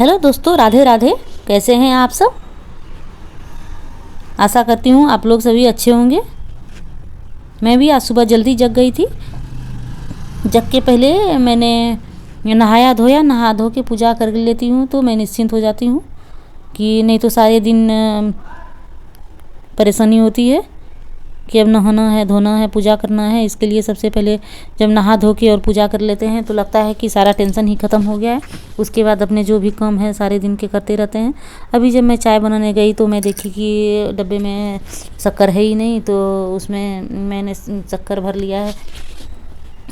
Hello दोस्तों, राधे राधे। कैसे हैं आप सब? आशा करती हूँ आप लोग सभी अच्छे होंगे। मैं भी आज सुबह जल्दी जग गई थी। जग के पहले मैंने नहाया धोया, नहा धो के पूजा कर लेती हूँ तो मैं निश्चिंत हो जाती हूँ कि नहीं तो सारे दिन परेशानी होती है कि अब नहाना है, धोना है, पूजा करना है। इसके लिए सबसे पहले जब नहा धो के और पूजा कर लेते हैं तो लगता है कि सारा टेंशन ही ख़त्म हो गया है। उसके बाद अपने जो भी काम है सारे दिन के करते रहते हैं। अभी जब मैं चाय बनाने गई तो मैं देखी कि डब्बे में शक्कर है ही नहीं, तो उसमें मैंने शक्कर भर लिया है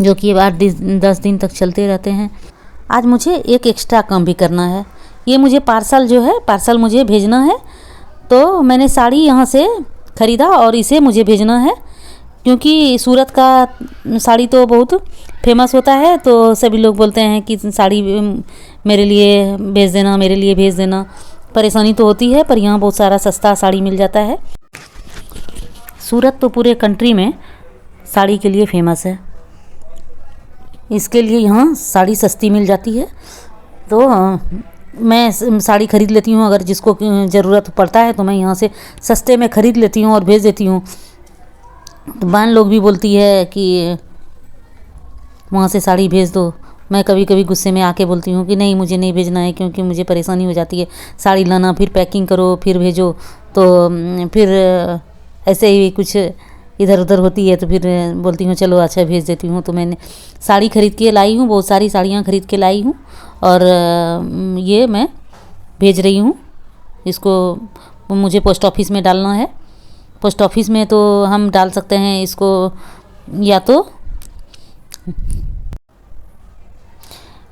जो कि 8-10 दिन तक चलते रहते हैं। आज मुझे एक एक्स्ट्रा काम भी करना है। ये मुझे पार्सल मुझे भेजना है, तो मैंने साड़ी यहाँ से ख़रीदा और इसे मुझे भेजना है क्योंकि सूरत का साड़ी तो बहुत फेमस होता है। तो सभी लोग बोलते हैं कि साड़ी मेरे लिए भेज देना, मेरे लिए भेज देना। परेशानी तो होती है पर यहाँ बहुत सारा सस्ता साड़ी मिल जाता है। सूरत तो पूरे कंट्री में साड़ी के लिए फेमस है, इसके लिए यहाँ साड़ी सस्ती मिल जाती है। तो मैं साड़ी ख़रीद लेती हूँ, अगर जिसको ज़रूरत पड़ता है तो मैं यहाँ से सस्ते में ख़रीद लेती हूँ और भेज देती हूँ। तो बहन लोग भी बोलती है कि वहाँ से साड़ी भेज दो। मैं कभी कभी गुस्से में आके बोलती हूँ कि नहीं, मुझे नहीं भेजना है क्योंकि मुझे परेशानी हो जाती है साड़ी लाना, फिर पैकिंग करो, फिर भेजो, तो फिर ऐसे ही कुछ इधर उधर होती है। तो फिर बोलती हूँ चलो अच्छा भेज देती हूँ। तो मैंने साड़ी ख़रीद के लाई हूँ, बहुत सारी साड़ियाँ ख़रीद के लाई हूँ और ये मैं भेज रही हूँ। इसको मुझे पोस्ट ऑफिस में डालना है। पोस्ट ऑफिस में तो हम डाल सकते हैं इसको, या तो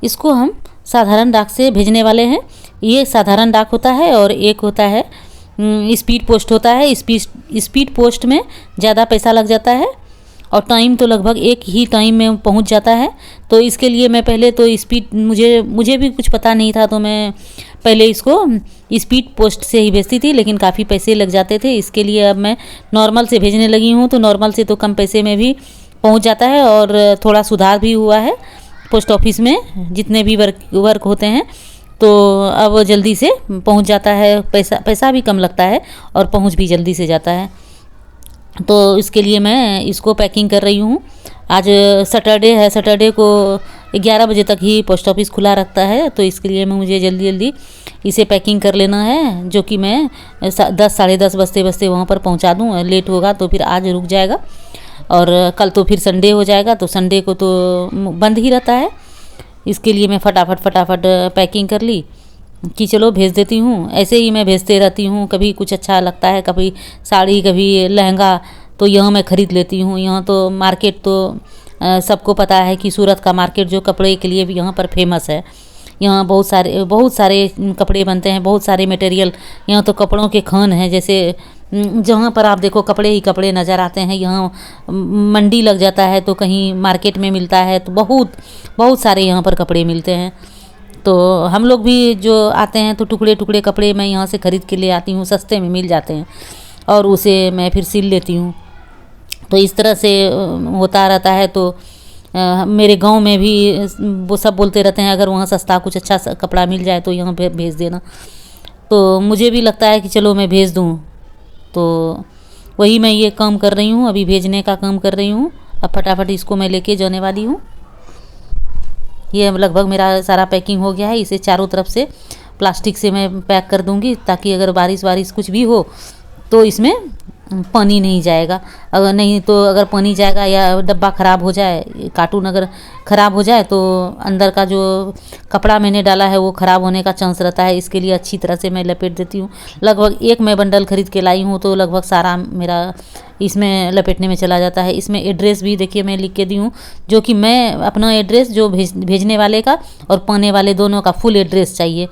इसको हम साधारण डाक से भेजने वाले हैं। ये साधारण डाक होता है और एक होता है स्पीड पोस्ट होता है। स्पीड पोस्ट में ज़्यादा पैसा लग जाता है और टाइम तो लगभग एक ही टाइम में पहुंच जाता है। तो इसके लिए मैं पहले तो स्पीड मुझे भी कुछ पता नहीं था, तो मैं पहले इसको स्पीड पोस्ट से ही भेजती थी, लेकिन काफ़ी पैसे लग जाते थे। इसके लिए अब मैं नॉर्मल से भेजने लगी हूँ। तो नॉर्मल से तो कम पैसे में भी पहुँच जाता है और थोड़ा सुधार भी हुआ है पोस्ट ऑफिस में जितने भी वर्क होते हैं। तो अब जल्दी से पहुंच जाता है, पैसा भी कम लगता है और पहुंच भी जल्दी से जाता है। तो इसके लिए मैं इसको पैकिंग कर रही हूँ। आज सैटरडे है, सैटरडे को 11 बजे तक ही पोस्ट ऑफिस खुला रखता है। तो इसके लिए मुझे जल्दी जल्दी इसे पैकिंग कर लेना है, जो कि मैं 10 साढ़े 10 बजते वहाँ पर पहुँचा दूँ। लेट होगा तो फिर आज रुक जाएगा और कल तो फिर संडे हो जाएगा, तो संडे को तो बंद ही रहता है। इसके लिए मैं फटाफट पैकिंग कर ली कि चलो भेज देती हूँ। ऐसे ही मैं भेजते रहती हूँ, कभी कुछ अच्छा लगता है, कभी साड़ी, कभी लहंगा, तो यहाँ मैं ख़रीद लेती हूँ। यहाँ तो मार्केट तो सबको पता है कि सूरत का मार्केट जो कपड़े के लिए भी यहाँ पर फेमस है। यहाँ बहुत सारे कपड़े बनते हैं, बहुत सारे मटेरियल। यहाँ तो कपड़ों के खान हैं, जैसे जहाँ पर आप देखो कपड़े ही कपड़े नज़र आते हैं। यहाँ मंडी लग जाता है तो कहीं मार्केट में मिलता है, तो बहुत सारे यहाँ पर कपड़े मिलते हैं। तो हम लोग भी जो आते हैं तो टुकड़े टुकड़े कपड़े मैं यहाँ से ख़रीद के ले आती हूँ, सस्ते में मिल जाते हैं और उसे मैं फिर सिल लेती हूँ। तो इस तरह से होता रहता है। तो मेरे गांव में भी वो सब बोलते रहते हैं अगर वहाँ सस्ता कुछ अच्छा कपड़ा मिल जाए तो यहाँ पे भेज देना। तो मुझे भी लगता है कि चलो मैं भेज दूँ। तो वही मैं ये काम कर रही हूँ, अभी भेजने का काम कर रही हूँ। अब फटाफट इसको मैं लेके जाने वाली हूँ। ये लगभग मेरा सारा पैकिंग हो गया है। इसे चारों तरफ से प्लास्टिक से मैं पैक कर दूँगी ताकि अगर बारिश कुछ भी हो तो इसमें पानी नहीं जाएगा। अगर पानी जाएगा या डब्बा ख़राब हो जाए, कार्टून अगर ख़राब हो जाए तो अंदर का जो कपड़ा मैंने डाला है वो ख़राब होने का चांस रहता है। इसके लिए अच्छी तरह से मैं लपेट देती हूँ। लगभग एक मैं बंडल ख़रीद के लाई हूँ तो लगभग सारा मेरा इसमें लपेटने में चला जाता है। इसमें एड्रेस भी देखिए मैं लिख के दी हूँ, जो कि मैं अपना एड्रेस जो भेजने वाले का और पाने वाले दोनों का फुल एड्रेस चाहिए।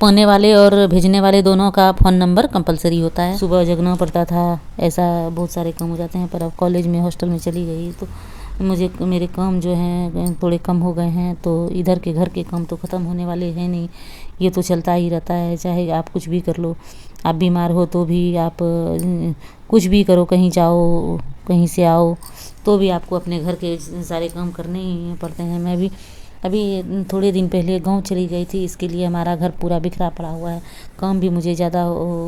पाने वाले और भेजने वाले दोनों का फ़ोन नंबर कंपलसरी होता है। सुबह जगना पड़ता था, ऐसा बहुत सारे काम हो जाते हैं। पर अब कॉलेज में हॉस्टल में चली गई तो मेरे काम जो हैं थोड़े कम हो गए हैं। तो इधर के घर के काम तो ख़त्म होने वाले हैं नहीं, ये तो चलता ही रहता है। चाहे आप कुछ भी कर लो, आप बीमार हो तो भी, आप कुछ भी करो, कहीं जाओ, कहीं से आओ, तो भी आपको अपने घर के सारे काम करने ही पड़ते हैं। मैं भी अभी थोड़े दिन पहले गांव चली गई थी, इसके लिए हमारा घर पूरा बिखरा पड़ा हुआ है। काम भी मुझे ज़्यादा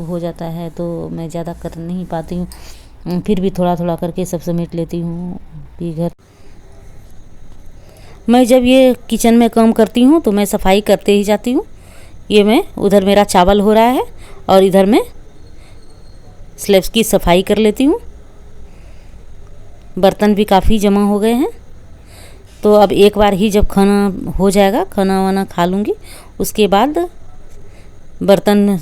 हो जाता है तो मैं ज़्यादा कर नहीं पाती हूँ, फिर भी थोड़ा थोड़ा करके सब समेट लेती हूँ कि घर। मैं जब ये किचन में काम करती हूँ तो मैं सफाई करते ही जाती हूँ। ये मैं उधर मेरा चावल हो रहा है और इधर मैं स्लैब्स की सफाई कर लेती हूँ। बर्तन भी काफ़ी जमा हो गए हैं, तो अब एक बार ही जब खाना हो जाएगा, खाना वाना खा लूँगी, उसके बाद बर्तन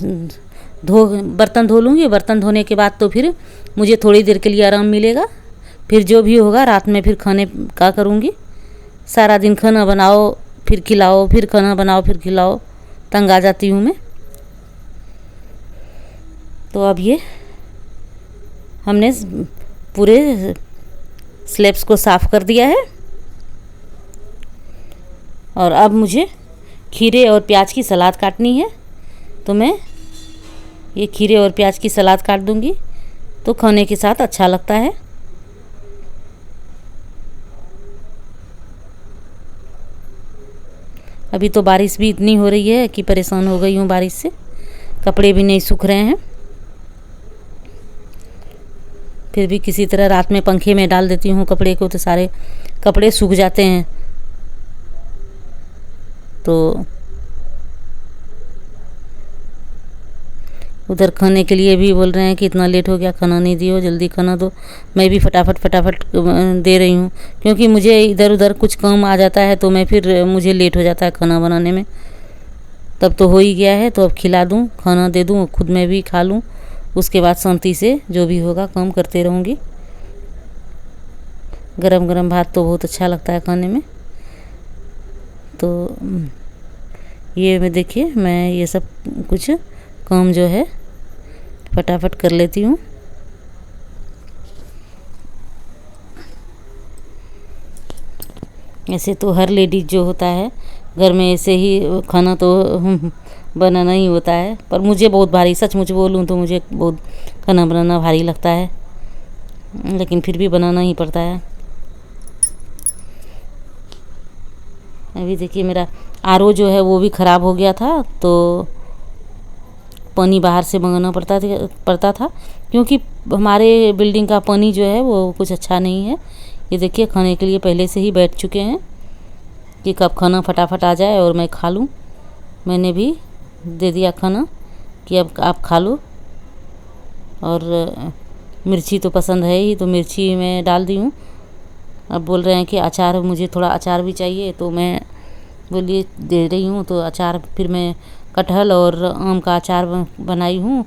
धो लूँगी। बर्तन धोने के बाद तो फिर मुझे थोड़ी देर के लिए आराम मिलेगा। फिर जो भी होगा रात में फिर खाने का करूँगी। सारा दिन खाना बनाओ फिर खिलाओ, फिर खाना बनाओ फिर खिलाओ, तंग आ जाती हूँ मैं। तो अब ये हमने पूरे स्लैब्स को साफ़ कर दिया है और अब मुझे खीरे और प्याज की सलाद काटनी है। तो मैं ये खीरे और प्याज की सलाद काट दूंगी, तो खाने के साथ अच्छा लगता है। अभी तो बारिश भी इतनी हो रही है कि परेशान हो गई हूँ बारिश से, कपड़े भी नहीं सूख रहे हैं। फिर भी किसी तरह रात में पंखे में डाल देती हूँ कपड़े को, तो सारे कपड़े सूख जाते हैं। तो उधर खाने के लिए भी बोल रहे हैं कि इतना लेट हो गया, खाना नहीं दियो, जल्दी खाना दो। मैं भी फटाफट दे रही हूँ, क्योंकि मुझे इधर उधर कुछ काम आ जाता है तो मैं फिर मुझे लेट हो जाता है खाना बनाने में। तब तो हो ही गया है, तो अब खिला दूँ, खाना दे दूँ, खुद मैं भी खा लूँ। उसके बाद शांति से जो भी होगा काम करते रहूँगी। गरम गरम भात तो बहुत अच्छा लगता है खाने में। तो ये मैं देखिए, मैं ये सब कुछ काम जो है फटाफट कर लेती हूँ। ऐसे तो हर लेडीज जो होता है घर में ऐसे ही खाना तो बनाना ही होता है, पर मुझे बहुत भारी, सचमुच बोलूँ तो मुझे बहुत खाना बनाना भारी लगता है, लेकिन फिर भी बनाना ही पड़ता है। अभी देखिए मेरा आरओ जो है वो भी ख़राब हो गया था, तो पानी बाहर से मंगाना पड़ता था, क्योंकि हमारे बिल्डिंग का पानी जो है वो कुछ अच्छा नहीं है। ये देखिए खाने के लिए पहले से ही बैठ चुके हैं कि कब खाना फटाफट आ जाए और मैं खा लूँ। मैंने भी दे दिया खाना कि अब आप खा लो। और मिर्ची तो पसंद है ही, तो मिर्ची मैं डाल दी हूँ। अब बोल रहे हैं कि अचार, मुझे थोड़ा अचार भी चाहिए, तो मैं बोलिए दे रही हूँ। तो अचार फिर मैं कटहल और आम का अचार बनाई हूँ।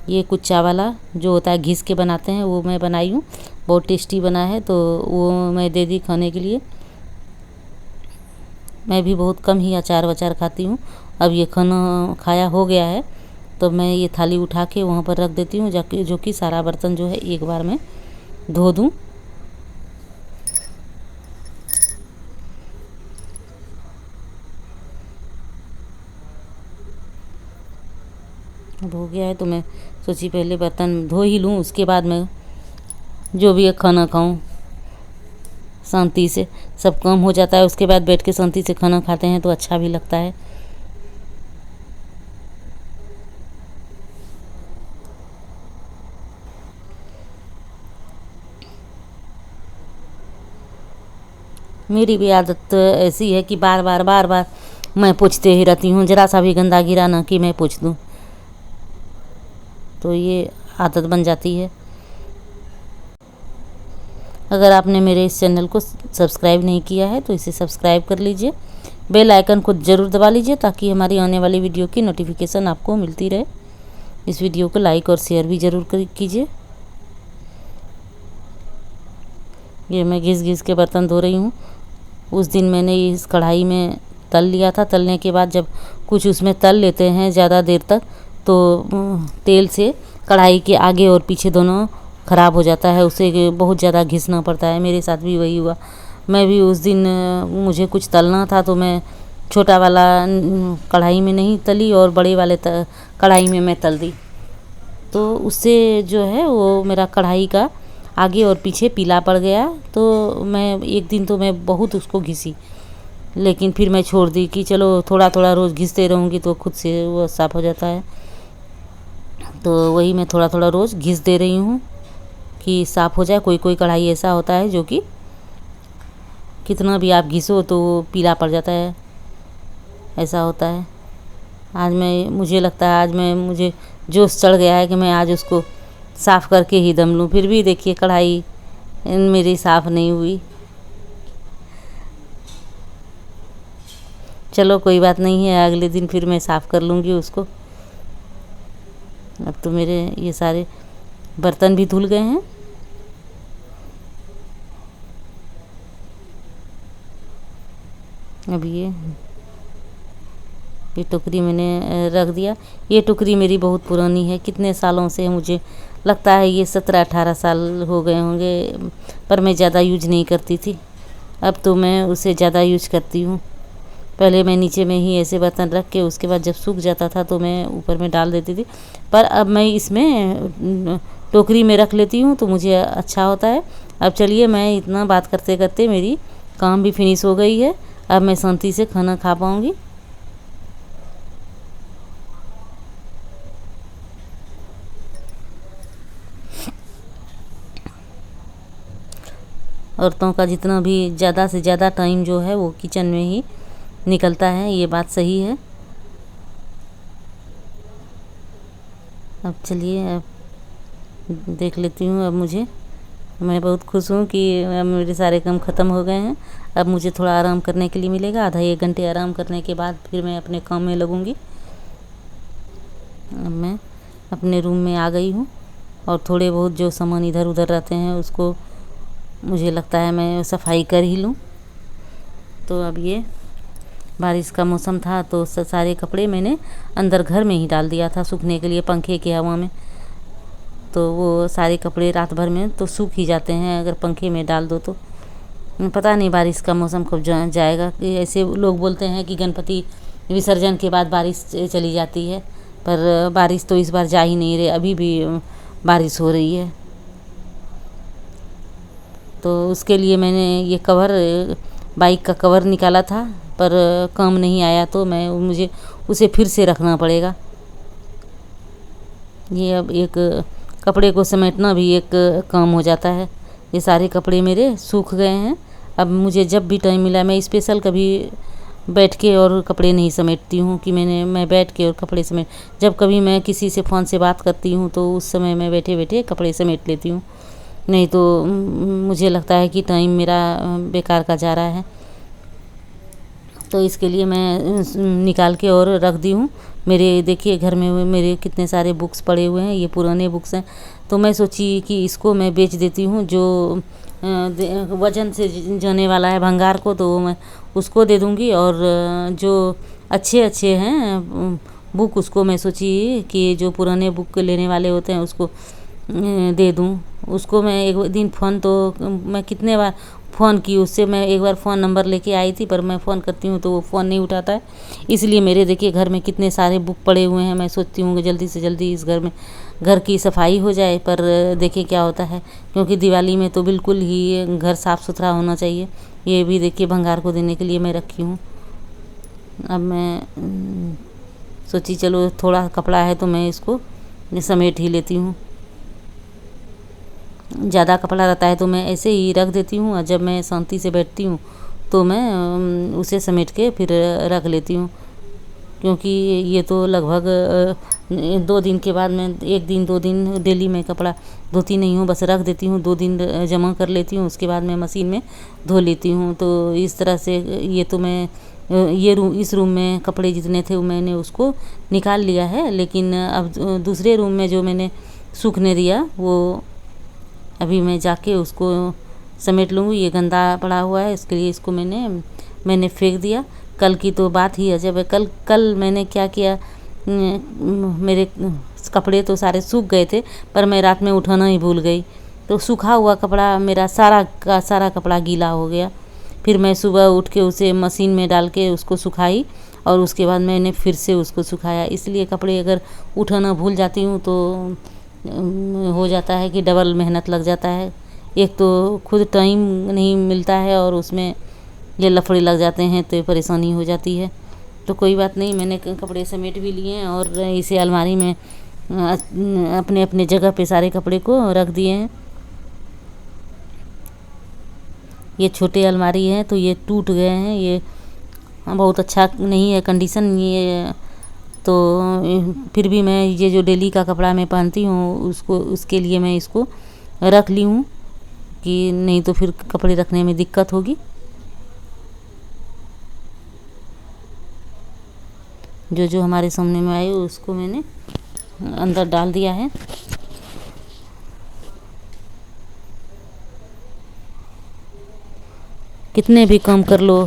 ये कुच्चा वाला जो होता है घिस के बनाते हैं, वो मैं बनाई हूँ, बहुत टेस्टी बना है, तो वो मैं दे दी खाने के लिए। मैं भी बहुत कम ही अचार वचार खाती हूँ। अब ये खाना खाया हो गया है, तो मैं ये थाली उठा के वहाँ पर रख देती हूँ, जाके जो कि सारा बर्तन जो है एक बार में धो दूँ। अब हो गया है, तो मैं सोची पहले बर्तन धो ही लूँ, उसके बाद मैं जो भी खाना खाऊं। शांति से सब काम हो जाता है, उसके बाद बैठ के शांति से खाना खाते हैं तो अच्छा भी लगता है। मेरी भी आदत ऐसी है कि बार बार मैं पूछते ही रहती हूँ, ज़रा सा भी गंदा गिरा ना कि मैं पूछ दूँ, तो ये आदत बन जाती है। अगर आपने मेरे इस चैनल को सब्सक्राइब नहीं किया है तो इसे सब्सक्राइब कर लीजिए, बेल आइकन को ज़रूर दबा लीजिए, ताकि हमारी आने वाली वीडियो की नोटिफिकेशन आपको मिलती रहे। इस वीडियो को लाइक और शेयर भी ज़रूर कीजिए। ये मैं घिस के बर्तन धो रही हूँ। उस दिन मैंने इस कढ़ाई में तल लिया था। तलने के बाद जब कुछ उसमें तल लेते हैं ज़्यादा देर तक, तो तेल से कढ़ाई के आगे और पीछे दोनों ख़राब हो जाता है, उसे बहुत ज़्यादा घिसना पड़ता है। मेरे साथ भी वही हुआ। मैं भी उस दिन मुझे कुछ तलना था, तो मैं छोटा वाला कढ़ाई में नहीं तली और बड़े वाले कढ़ाई में मैं तल दी, तो उससे जो है वो मेरा कढ़ाई का आगे और पीछे पीला पड़ गया। तो मैं एक दिन तो मैं बहुत उसको घिसी, लेकिन फिर मैं छोड़ दी कि चलो थोड़ा थोड़ा रोज़ घिसते रहूँगी तो खुद से वो साफ़ हो जाता है। तो वही मैं थोड़ा थोड़ा रोज़ घिस दे रही हूँ कि साफ़ हो जाए। कोई कोई कढ़ाई ऐसा होता है जो कि कितना भी आप घिसो तो पीला पड़ जाता है, ऐसा होता है। मुझे लगता है आज मुझे जोश चढ़ गया है कि मैं आज उसको साफ़ करके ही दम लूँ। फिर भी देखिए कढ़ाई मेरी साफ़ नहीं हुई। चलो कोई बात नहीं है, अगले दिन फिर मैं साफ़ कर लूँगी उसको। अब तो मेरे ये सारे बर्तन भी धुल गए हैं। अब ये टोकरी मैंने रख दिया। ये टोकरी मेरी बहुत पुरानी है, कितने सालों से, मुझे लगता है ये 17-18 साल हो गए होंगे, पर मैं ज़्यादा यूज नहीं करती थी। अब तो मैं उसे ज़्यादा यूज करती हूँ। पहले मैं नीचे में ही ऐसे बर्तन रख के उसके बाद जब सूख जाता था तो मैं ऊपर में डाल देती थी, पर अब मैं इसमें टोकरी में रख लेती हूँ तो मुझे अच्छा होता है। अब चलिए, मैं इतना बात करते करते मेरी काम भी फिनिश हो गई है। अब मैं शांति से खाना खा पाऊँगी। औरतों का जितना भी ज़्यादा से ज़्यादा टाइम जो है वो किचन में ही निकलता है, ये बात सही है। अब चलिए, अब देख लेती हूँ। अब मैं बहुत खुश हूँ कि अब मेरे सारे काम ख़त्म हो गए हैं। अब मुझे थोड़ा आराम करने के लिए मिलेगा, आधा 1 घंटे आराम करने के बाद फिर मैं अपने काम में लगूँगी। अब मैं अपने रूम में आ गई हूँ और थोड़े बहुत जो सामान इधर उधर रहते हैं उसको मुझे लगता है मैं सफाई कर ही लूँ। तो अब ये बारिश का मौसम था तो सारे कपड़े मैंने अंदर घर में ही डाल दिया था सूखने के लिए, पंखे की हवा में। तो वो सारे कपड़े रात भर में तो सूख ही जाते हैं अगर पंखे में डाल दो तो। पता नहीं बारिश का मौसम कब जाएगा। ऐसे लोग बोलते हैं कि गणपति विसर्जन के बाद बारिश चली जाती है, पर बारिश तो इस बार जा ही नहीं रही, अभी भी बारिश हो रही है। तो उसके लिए मैंने ये कवर, बाइक का कवर निकाला था, पर काम नहीं आया तो मुझे उसे फिर से रखना पड़ेगा। ये अब एक कपड़े को समेटना भी एक काम हो जाता है। ये सारे कपड़े मेरे सूख गए हैं। अब मुझे जब भी टाइम मिला, मैं स्पेशल कभी बैठ के और कपड़े नहीं समेटती हूँ कि मैं बैठ के और कपड़े समेट। जब कभी मैं किसी से फ़ोन से बात करती हूँ तो उस समय मैं बैठे बैठे कपड़े समेट लेती हूँ, नहीं तो मुझे लगता है कि टाइम मेरा बेकार का जा रहा है। तो इसके लिए मैं निकाल के और रख दी हूँ। मेरे देखिए घर में मेरे कितने सारे बुक्स पड़े हुए हैं, ये पुराने बुक्स हैं। तो मैं सोची कि इसको मैं बेच देती हूँ, जो वज़न से जाने वाला है भंगार को तो मैं उसको दे दूँगी, और जो अच्छे अच्छे हैं बुक उसको मैं सोची कि जो पुराने बुक लेने वाले होते हैं उसको दे दूँ। उसको मैं एक दिन मैं कितने बार फ़ोन की उससे, मैं एक बार फ़ोन नंबर लेके आई थी, पर मैं फ़ोन करती हूँ तो वो फ़ोन नहीं उठाता है। इसलिए मेरे देखिए घर में कितने सारे बुक पड़े हुए हैं। मैं सोचती हूँ कि जल्दी से जल्दी इस घर की सफाई हो जाए, पर देखिए क्या होता है, क्योंकि दिवाली में तो बिल्कुल ही घर साफ़ सुथरा होना चाहिए। ये भी देखिए भंगार को देने के लिए मैं रखी हूँ। अब मैं सोची चलो थोड़ा कपड़ा है तो मैं इसको समेट ही लेती हूँ। ज़्यादा कपड़ा रहता है तो मैं ऐसे ही रख देती हूँ, और जब मैं शांति से बैठती हूँ तो मैं उसे समेट के फिर रख लेती हूँ। क्योंकि ये तो लगभग 2 दिन के बाद मैं 1 दिन 2 दिन डेली मैं कपड़ा धोती नहीं हूँ, बस रख देती हूँ। 2 दिन जमा कर लेती हूँ, उसके बाद मैं मशीन में धो लेती हूँ। तो इस तरह से ये तो मैं इस रूम में कपड़े जितने थे मैंने उसको निकाल लिया है, लेकिन अब दूसरे रूम में जो मैंने सूखने दिया वो अभी मैं जाके उसको समेट लूँगी। ये गंदा पड़ा हुआ है, इसके लिए इसको मैंने फेंक दिया। कल की तो बात ही अजब है। कल मैंने क्या किया, मेरे कपड़े तो सारे सूख गए थे, पर मैं रात में उठाना ही भूल गई, तो सूखा हुआ कपड़ा मेरा सारा का सारा कपड़ा गीला हो गया। फिर मैं सुबह उठ के उसे मशीन में डाल के उसको सुखाई, और उसके बाद मैंने फिर से उसको सुखाया। इसलिए कपड़े अगर उठाना भूल जाती हूँ तो हो जाता है कि डबल मेहनत लग जाता है। एक तो खुद टाइम नहीं मिलता है और उसमें ये लफड़े लग जाते हैं तो परेशानी हो जाती है। तो कोई बात नहीं, मैंने कपड़े समेट भी लिए हैं और इसे अलमारी में अपने अपने जगह पे सारे कपड़े को रख दिए हैं। ये छोटे अलमारी है तो ये टूट गए हैं, ये बहुत अच्छा नहीं है कंडीशन ये। तो फिर भी मैं ये जो डेली का कपड़ा मैं पहनती हूँ उसके लिए मैं इसको रख ली हूँ कि नहीं तो फिर कपड़े रखने में दिक्कत होगी। जो जो हमारे सामने में आए उसको मैंने अंदर डाल दिया है। कितने भी काम कर लो,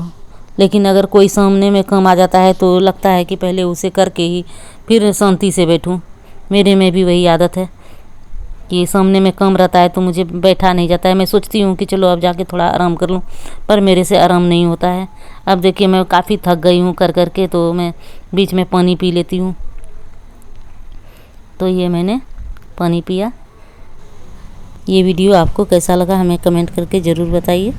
लेकिन अगर कोई सामने में काम आ जाता है तो लगता है कि पहले उसे करके ही फिर शांति से बैठूं। मेरे में भी वही आदत है कि सामने में काम रहता है तो मुझे बैठा नहीं जाता है। मैं सोचती हूँ कि चलो अब जाके थोड़ा आराम कर लूँ, पर मेरे से आराम नहीं होता है। अब देखिए मैं काफ़ी थक गई हूँ कर कर के, तो मैं बीच में पानी पी लेती हूँ। तो ये मैंने पानी पिया। ये वीडियो आपको कैसा लगा हमें कमेंट करके ज़रूर बताइए।